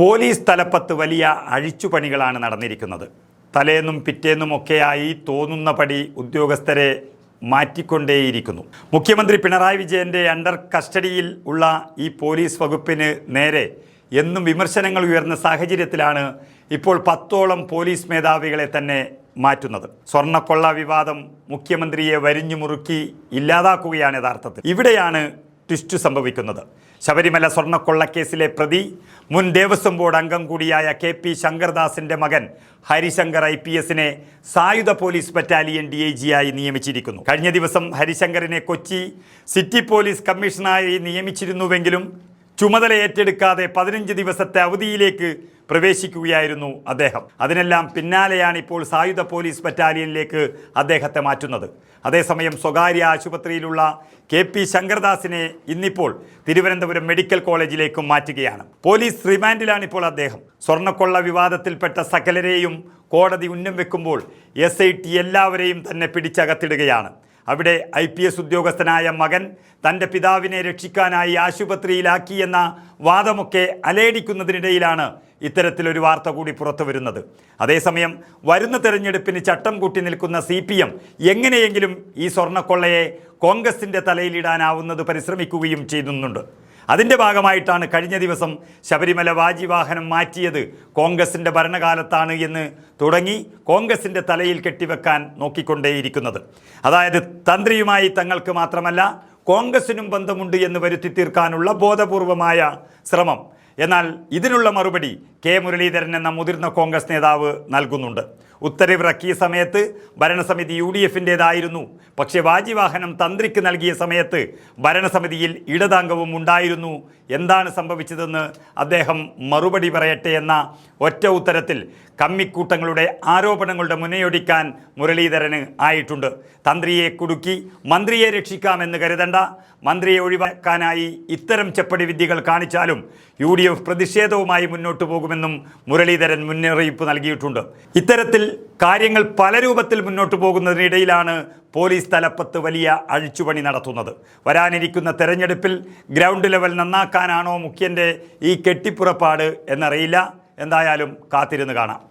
Police തലപ്പത്ത് വലിയ അഴിച്ചുപണികളാണ് നടന്നിരിക്കുന്നത്. തലേന്നും പിറ്റേന്നുമൊക്കെയായി തോന്നുന്ന പടി ഉദ്യോഗസ്ഥരെ മാറ്റിക്കൊണ്ടേയിരിക്കുന്നു. മുഖ്യമന്ത്രി പിണറായി വിജയൻ്റെ അണ്ടർ കസ്റ്റഡിയിൽ ഉള്ള ഈ പോലീസ് വകുപ്പിന് നേരെ എന്നും വിമർശനങ്ങൾ ഉയർന്ന സാഹചര്യത്തിലാണ് ഇപ്പോൾ 10ഓളം പോലീസ് മേധാവികളെ തന്നെ മാറ്റുന്നത്. സ്വർണ്ണക്കൊള്ള വിവാദം മുഖ്യമന്ത്രിയെ വരിഞ്ഞു മുറുക്കി ഇല്ലാതാക്കുകയാണ് യഥാർത്ഥത്തിൽ. ഇവിടെയാണ് ട്വിസ്റ്റ് സംഭവിക്കുന്നത്. ശബരിമല സ്വർണ്ണക്കൊള്ളക്കേസിലെ പ്രതി മുൻ ദേവസ്വം ബോർഡ് അംഗം കൂടിയായ KP ശങ്കർദാസിൻ്റെ മകൻ ഹരിശങ്കർ IPSനെ സായുധ പോലീസ് ബറ്റാലിയൻ DIG ആയി നിയമിച്ചിരിക്കുന്നു. കഴിഞ്ഞ ദിവസം ഹരിശങ്കറിനെ കൊച്ചി സിറ്റി പോലീസ് കമ്മീഷണറായി നിയമിച്ചിരുന്നുവെങ്കിലും ചുമതല ഏറ്റെടുക്കാതെ 15 ദിവസത്തെ അവധിയിലേക്ക് പ്രവേശിക്കുകയായിരുന്നു അദ്ദേഹം. അതിനെല്ലാം പിന്നാലെയാണ് ഇപ്പോൾ സായുധ പോലീസ് ബറ്റാലിയനിലേക്ക് അദ്ദേഹത്തെ മാറ്റുന്നത്. അതേസമയം സ്വകാര്യ ആശുപത്രിയിലുള്ള KP ശങ്കർദാസിനെ ഇന്നിപ്പോൾ തിരുവനന്തപുരം മെഡിക്കൽ കോളേജിലേക്കും മാറ്റുകയാണ്. പോലീസ് റിമാൻഡിലാണ് ഇപ്പോൾ അദ്ദേഹം. സ്വർണ്ണക്കൊള്ള വിവാദത്തിൽപ്പെട്ട സകലരെയും കോടതി ഉന്നം വെക്കുമ്പോൾ SIT എല്ലാവരെയും തന്നെ പിടിച്ചകത്തിടുകയാണ്. അവിടെ IPS ഉദ്യോഗസ്ഥനായ മകൻ തൻ്റെ പിതാവിനെ രക്ഷിക്കാനായി ആശുപത്രിയിലാക്കിയെന്ന വാദമൊക്കെ അലയടിക്കുന്നതിനിടയിലാണ് ഇത്തരത്തിലൊരു വാർത്ത കൂടി പുറത്തു വരുന്നത്. അതേസമയം വരുന്ന തെരഞ്ഞെടുപ്പിന് ചട്ടം കൂട്ടി നിൽക്കുന്ന CPM എങ്ങനെയെങ്കിലും ഈ സ്വർണ്ണക്കൊള്ളയെ കോൺഗ്രസിൻ്റെ തലയിലിടാനാവുന്നത് പരിശ്രമിക്കുകയും ചെയ്യുന്നുണ്ട്. അതിൻ്റെ ഭാഗമായിട്ടാണ് കഴിഞ്ഞ ദിവസം ശബരിമല വാജിവാഹനം മാറ്റിയത് കോൺഗ്രസിൻ്റെ ഭരണകാലത്താണ് എന്ന് തുടങ്ങി കോൺഗ്രസിൻ്റെ തലയിൽ കെട്ടിവെക്കാൻ നോക്കിക്കൊണ്ടേയിരിക്കുന്നത്. അതായത് തന്ത്രിയുമായി തങ്ങൾക്ക് മാത്രമല്ല കോൺഗ്രസിനും ബന്ധമുണ്ട് എന്ന് വരുത്തി തീർക്കാനുള്ള ബോധപൂർവമായ ശ്രമം. എന്നാൽ ഇതിനുള്ള മറുപടി K മുരളീധരൻ എന്ന മുതിർന്ന കോൺഗ്രസ് നേതാവ് നൽകുന്നുണ്ട്. ഉത്തരവിറക്കിയ സമയത്ത് ഭരണസമിതി UDFൻ്റേതായിരുന്നു. പക്ഷേ വാജിവാഹനം തന്ത്രിക്ക് നൽകിയ സമയത്ത് ഭരണസമിതിയിൽ ഇടതാംഗവും ഉണ്ടായിരുന്നു. എന്താണ് സംഭവിച്ചതെന്ന് അദ്ദേഹം മറുപടി പറയട്ടെ എന്ന ഒറ്റ ഉത്തരത്തിൽ കമ്മിക്കൂട്ടങ്ങളുടെ ആരോപണങ്ങളുടെ മുനയൊടിക്കാൻ മുരളീധരന് ആയിട്ടുണ്ട്. തന്ത്രിയെ കുടുക്കി മന്ത്രിയെ രക്ഷിക്കാമെന്ന് കരുതണ്ട. മന്ത്രിയെ ഒഴിവാക്കാനായി ഇത്തരം ചെപ്പടി വിദ്യകൾ കാണിച്ചാലും UDF പ്രതിഷേധവുമായി മുന്നോട്ട് പോകുമെന്നും മുരളീധരൻ മുന്നറിയിപ്പ് നൽകിയിട്ടുണ്ട്. ഇത്തരത്തിൽ കാര്യങ്ങൾ പല രൂപത്തിൽ മുന്നോട്ട് പോകുന്നതിനിടയിലാണ് പോലീസ് തലപ്പത്ത് വലിയ അഴിച്ചുപണി നടത്തുന്നത്. വരാനിരിക്കുന്ന തെരഞ്ഞെടുപ്പിൽ ഗ്രൗണ്ട് ലെവൽ നന്നാക്കാനാണോ മുഖ്യൻ്റെ ഈ കെട്ടിപ്പുറപ്പാട് എന്നറിയില്ല. എന്തായാലും കാത്തിരുന്ന് കാണാം.